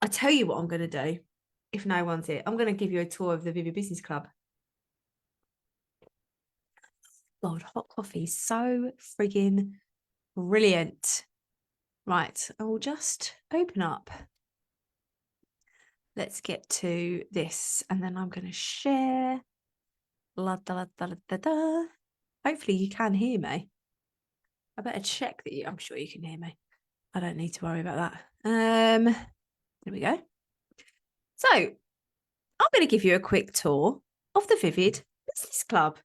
I tell you what I'm going to do if no one's here. I'm going to give you a tour of the Vivid Business Club. God, hot coffee is so friggin' brilliant. Right, I will just open up. Let's get to this, and then I'm going to share. La, da, da, da, da, da. Hopefully you can hear me. I better check that I'm sure you can hear me. I don't need to worry about that. There we go. So I'm going to give you a quick tour of the Vivid Business Club,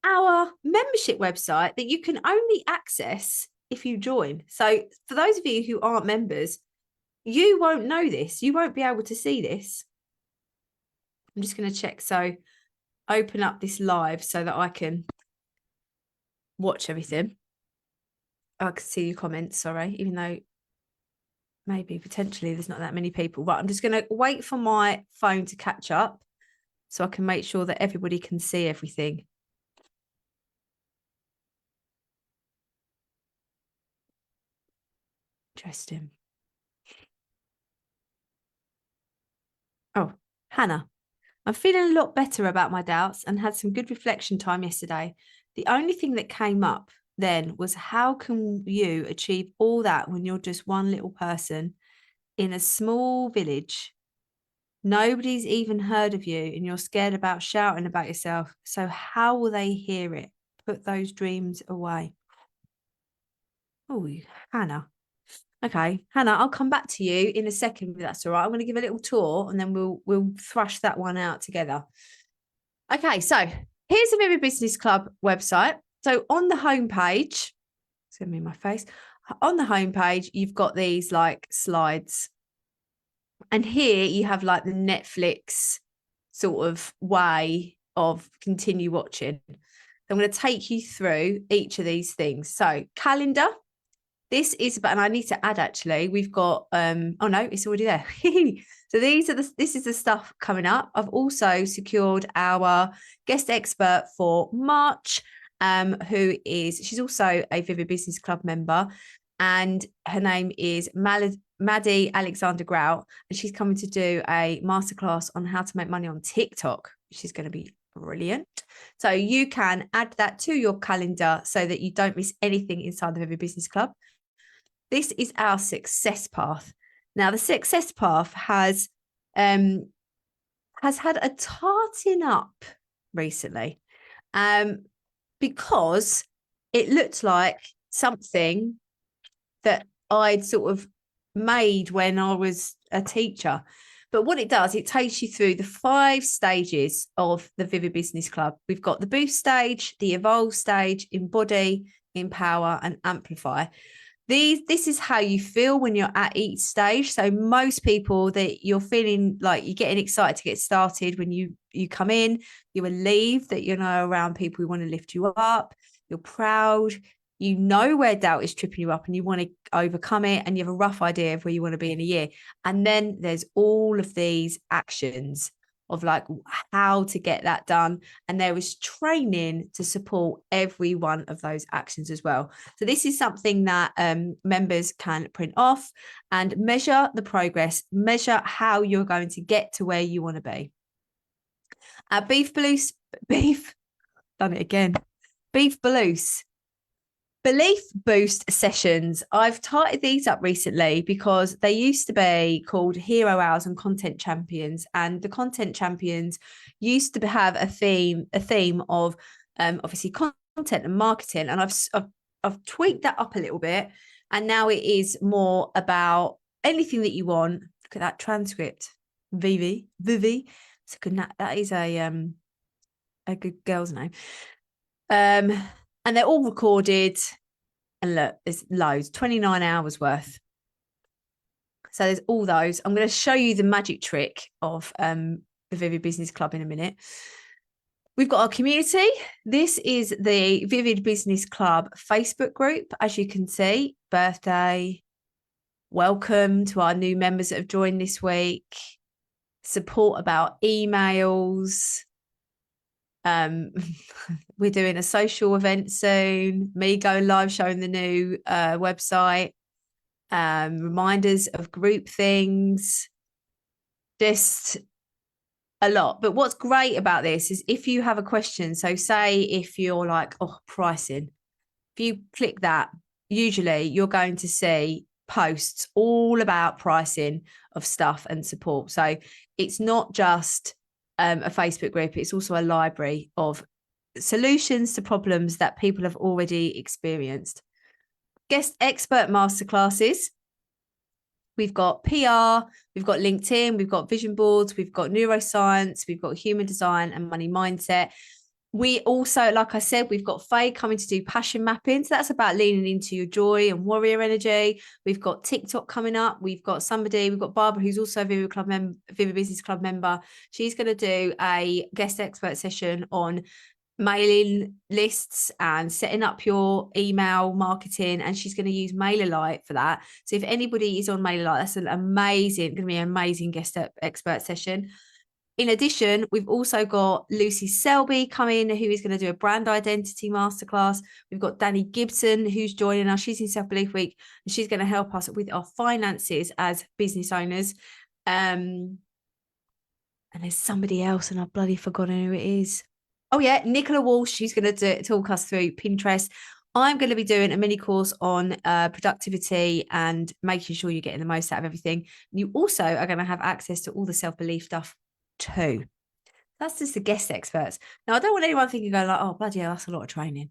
our membership website that you can only access if you join. So for those of you who aren't members, you won't know this. You won't be able to see this. I'm just going to check. So open up this live so that I can watch everything. I can see your comments, sorry, even though maybe potentially there's not that many people. Right, I'm just going to wait for my phone to catch up so I can make sure that everybody can see everything. Interesting. Oh, Hannah, I'm feeling a lot better about my doubts and had some good reflection time yesterday. The only thing that came up then was how can you achieve all that when you're just one little person in a small village? Nobody's even heard of you and you're scared about shouting about yourself. So how will they hear it? Put those dreams away. Oh, Hannah. Okay, Hannah, I'll come back to you in a second if that's all right. I'm going to give a little tour and then we'll thrash that one out together. Okay, so here's the Vivid Business Club website. So on the homepage, send me my face. On the homepage, you've got these like slides. And here you have like the Netflix sort of way of continue watching. I'm going to take you through each of these things. So calendar. This is about, and I need to add actually, we've got oh no, it's already there. So this is the stuff coming up. I've also secured our guest expert for March, she's also a Vivid Business Club member, and her name is Maddie Alexander Grout, and she's coming to do a masterclass on how to make money on TikTok, which is going to be brilliant. So you can add that to your calendar so that you don't miss anything inside the Vivid Business Club. This is our success path. Now, the success path has had a tarting up recently because it looked like something that I'd sort of made when I was a teacher. But what it does, it takes you through the 5 stages of the Vivid Business Club. We've got the boost stage, the evolve stage, embody, empower, and amplify. This is how you feel when you're at each stage. So most people that you're feeling like you're getting excited to get started when you come in, you relieved that you're now around people who want to lift you up, you're proud, you know where doubt is tripping you up and you want to overcome it, and you have a rough idea of where you want to be in a year. And then there's all of these actions of like how to get that done. And there is training to support every one of those actions as well. So this is something that members can print off and measure the progress, measure how you're going to get to where you want to be. Beef, done it again. Beef Belief boost sessions. I've titled these up recently because they used to be called Hero Hours and Content Champions. And the Content Champions used to have a theme of obviously content and marketing. And I've tweaked that up a little bit. And now it is more about anything that you want. Look at that transcript. Vivi. That is a good girl's name. And they're all recorded. And look, there's loads, 29 hours worth. So there's all those. I'm going to show you the magic trick of the Vivid Business Club in a minute. We've got our community. This is the Vivid Business Club Facebook group. As you can see, birthday, welcome to our new members that have joined this week, support about emails. We're doing a social event soon, me going live showing the new website, reminders of group things, just a lot. But what's great about this is if you have a question, so say if you're like, oh, pricing, if you click that, usually you're going to see posts all about pricing of stuff and support. So it's not just a Facebook group, it's also a library of solutions to problems that people have already experienced. Guest expert masterclasses. We've got PR, we've got LinkedIn, we've got vision boards, we've got neuroscience, we've got human design and money mindset. We also, like I said, we've got Faye coming to do passion mapping. So that's about leaning into your joy and warrior energy. We've got TikTok coming up. We've got Barbara, who's also a Viva Business Club member. She's going to do a guest expert session on mailing lists and setting up your email marketing, and she's going to use MailerLite for that. So if anybody is on MailerLite, that's going to be an amazing guest expert session. In addition, we've also got Lucy Selby coming, who is going to do a brand identity masterclass. We've got Danny Gibson, who's joining us. She's in Self-Belief Week, and she's going to help us with our finances as business owners. And there's somebody else, and I've bloody forgotten who it is. Oh, yeah, Nicola Walsh. She's going to talk us through Pinterest. I'm going to be doing a mini course on productivity and making sure you're getting the most out of everything. You also are going to have access to all the self-belief stuff too. That's just the guest experts. Now, I don't want anyone thinking, like, oh, bloody hell, that's a lot of training.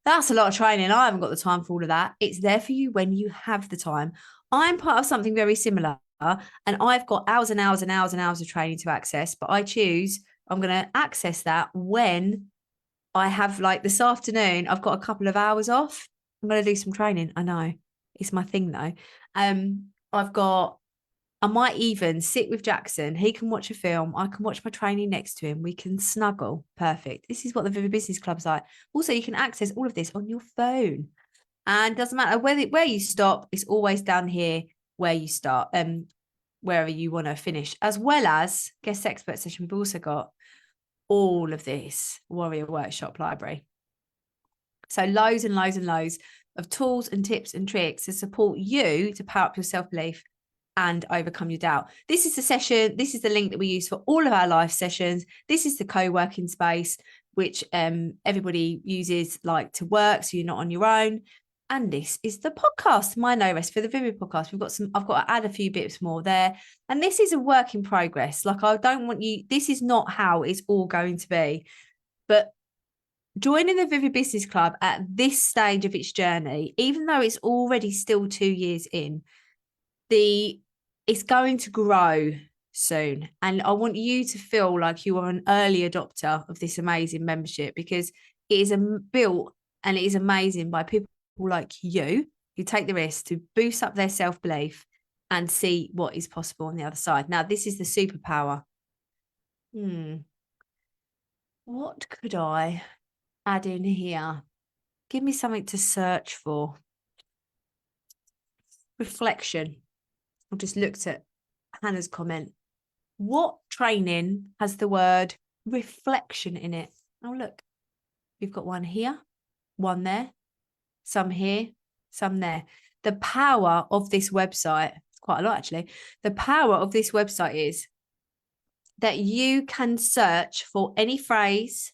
That's a lot of training. I haven't got the time for all of that. It's there for you when you have the time. I'm part of something very similar, and I've got hours and hours and hours and hours of training to access, but I'm going to access that when I have, like this afternoon, I've got a couple of hours off. I'm going to do some training. I know it's my thing though. I might even sit with Jackson. He can watch a film. I can watch my training next to him. We can snuggle. Perfect. This is what the Viva Business Club's like. Also, you can access all of this on your phone. And it doesn't matter where you stop. It's always down here where you start, wherever you want to finish. As well as guest expert session, we've also got all of this Warrior Workshop library. So loads and loads and loads of tools and tips and tricks to support you to power up your self-belief and overcome your doubt. This is the session. This is the link that we use for all of our live sessions. This is the co-working space, which everybody uses like to work, so you're not on your own. And this is the podcast, My No Rest for the Vivid podcast. I've got to add a few bits more there. And this is a work in progress. Like, I don't want you, this is not how it's all going to be. But joining the Vivid Business Club at this stage of its journey, even though it's already still 2 years in, it's going to grow soon. And I want you to feel like you are an early adopter of this amazing membership, because it is built and it is amazing by people like you who take the risk to boost up their self-belief and see what is possible on the other side. Now, this is the superpower. What could I add in here? Give me something to search for. Reflection. I just looked at Hannah's comment. What training has the word reflection in it? Oh, look, we've got one here, one there, some here, some there. The power of this website, it's quite a lot actually. The power of this website is that you can search for any phrase,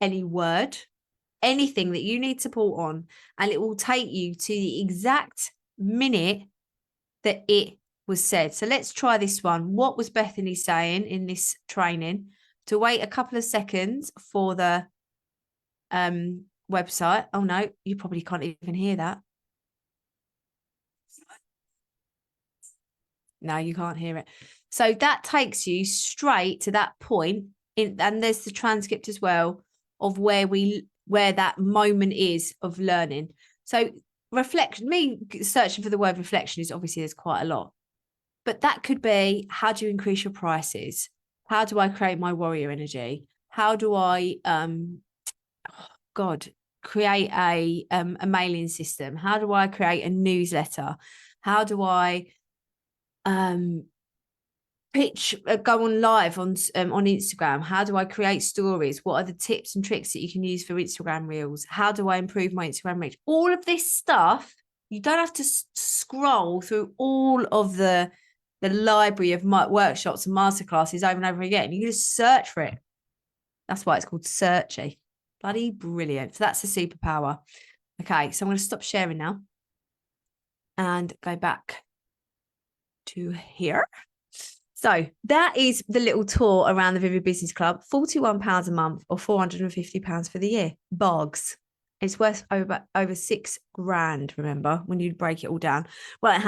any word, anything that you need support on, and it will take you to the exact minute that it was said. So let's try this one. What was Bethany saying in this training? To wait a couple of seconds for the website. Oh no, you probably can't even hear that. No, you can't hear it. So that takes you straight to that point and there's the transcript as well of where that moment is of learning. So reflection, me searching for the word reflection is obviously there's quite a lot, but that could be, how do you increase your prices? How do I create my warrior energy? How do I, create a mailing system? How do I create a newsletter? How do I go on live on Instagram? How do I create stories? What are the tips and tricks that you can use for Instagram reels? How do I improve my Instagram reach? All of this stuff, you don't have to scroll through all of the the library of my workshops and masterclasses over and over again. You can just search for it. That's why it's called searchy. Bloody brilliant. So that's a superpower. Okay, so I'm going to stop sharing now and go back to here. So that is the little tour around the Vivid Business Club. £41 a month or £450 for the year. Bogs. It's worth over £6,000, remember, when you break it all down. Well,